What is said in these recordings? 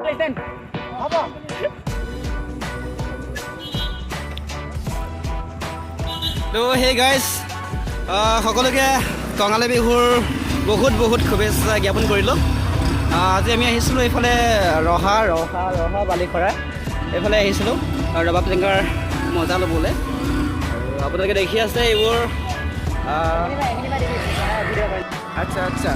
তো hey guys সকলোকে কঙালী বিহুৰ বহুত বহুত শুভেচ্ছা জ্ঞাপন কৰিলোঁ। আজি আমি আহিছিলোঁ এইফালে ৰহা বালিখৰা এইফালে আহিছিলোঁ ৰবাব টেঙাৰ মজা ল'বলৈ। আৰু আপোনালোকে দেখি আছে এইবোৰ আচ্ছা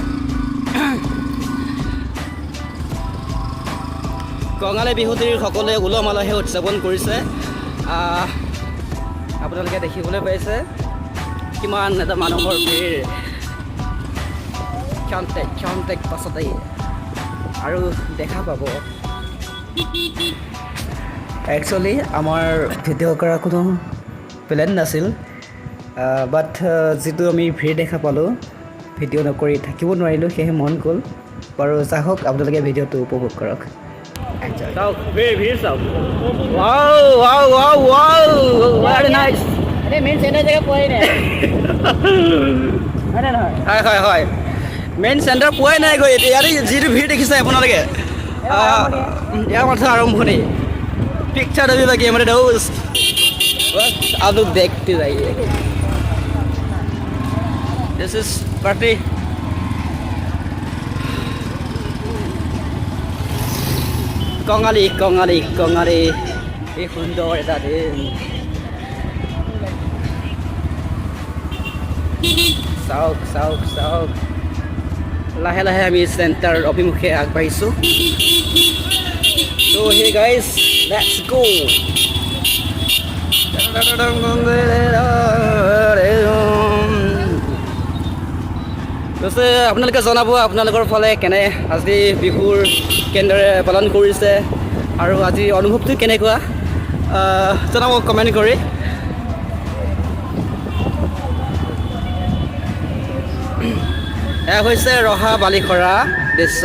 কঙালী বিহুটিৰ সকলোৱে উলহ মালহে উদযাপন কৰিছে। আপোনালোকে দেখিবলৈ পাইছে কিমান এটা মানুহৰ ভিৰ। ক্ষন্তেক পাছতেই আৰু দেখা পাব। একচুৱেলি আমাৰ ভিডিঅ' কৰা কোনো প্লেন নাছিল, বাট যিটো আমি ভিৰ দেখা পালোঁ ভিডিঅ' নকৰি থাকিব নোৱাৰিলোঁ, সেয়েহে মন গ'ল। বাৰু চাওক আপোনালোকে ভিডিঅ'টো উপভোগ কৰক। চাওক ভিৰ চাওক। হয় মেইন চেণ্টাৰ পোৱাই নাই গৈ। ইয়াতে যিটো ভিৰ দেখিছে আপোনালোকে, ইয়াৰ মাত্ৰ আৰম্ভণি। পিকচাৰ अभी बाकी हमारे दोस्त, बस आप लोग देखते जाइए। This is party. কঙালী এই সুন্দৰ এটা দিন। চাওক লাহে লাহে আমি চেণ্টাৰ অভিমুখে আগবাঢ়িছোঁ। So hey guys, let's go. আপোনালোকে জনাব আপোনালোকৰ ফালে কেনে আজি বিহুৰ কেনেদৰে পালন কৰিছে আৰু আজি অনুভৱটো কেনেকুৱা জনাব কমেণ্ট কৰি। এয়া হৈছে ৰহা বালিখৰা দৃশ্য।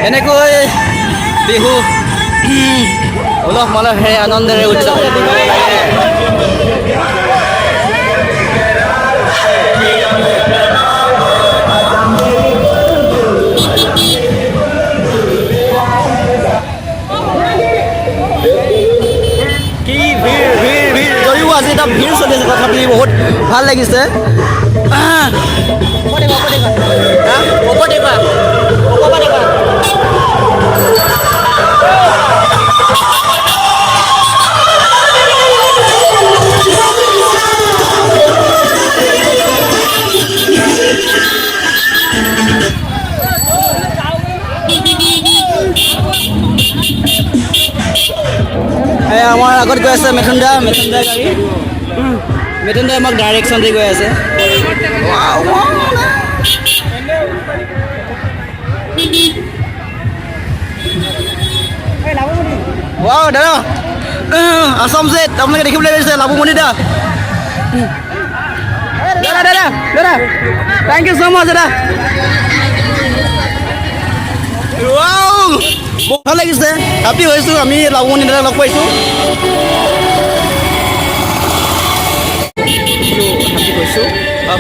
এনেকৈ বিহু উলহ মালহে আনন্দেৰে উদযাপন কৰিব লাগে। কি ভিৰ যদিও আজি এটা ভিৰ চলি আছে, তথাপি বহুত ভাল লাগিছে। আমাৰ আগত গৈ আছে মেথুন্দা গাড়ী। মেথুন্দা আমাক ডাইৰেকশ্যন দি গৈ আছে। দাদা আসামছে আপোনালোকে দেখিবলৈ পাইছে লাভুমণি দা। দাদা থেংক ইউ ছ' মাছ দাদা। বহুত ভাল লাগিছে, হেপ্পী হৈছোঁ আমি লাভুমণি দাদা লগ পাইছোঁ।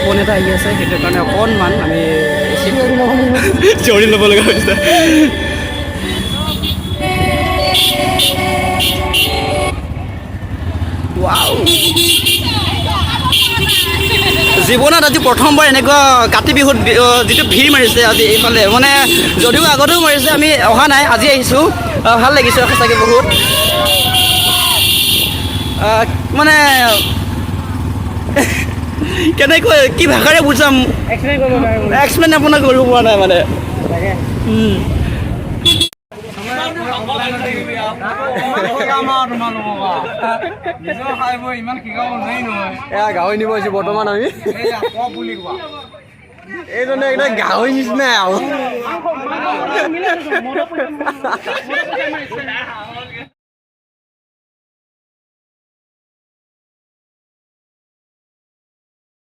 ফোন এটা আহি আছে, সেইটো কাৰণে অকণমান আমি চিঞৰি ল'ব লগা হৈছে। জীৱনত আজি প্ৰথমবাৰ এনেকুৱা কাতি বিহুত যিটো ভিৰ মাৰিছে আজি এইফালে, মানে যদিও আগতেও মাৰিছে আমি অহা নাই, আজি আহিছোঁ। ভাল লাগিছে সঁচাকৈ বহুত। মানে কেনেকৈ কি ভাষাৰে বুজাম, এক্সপ্লেইন আপোনাক কৰিব পৰা নাই মানে। গাহৰি নিব আহিছোঁ বৰ্তমান আমি। এইজনে একদম গাহৰি নিচিনাই আৰু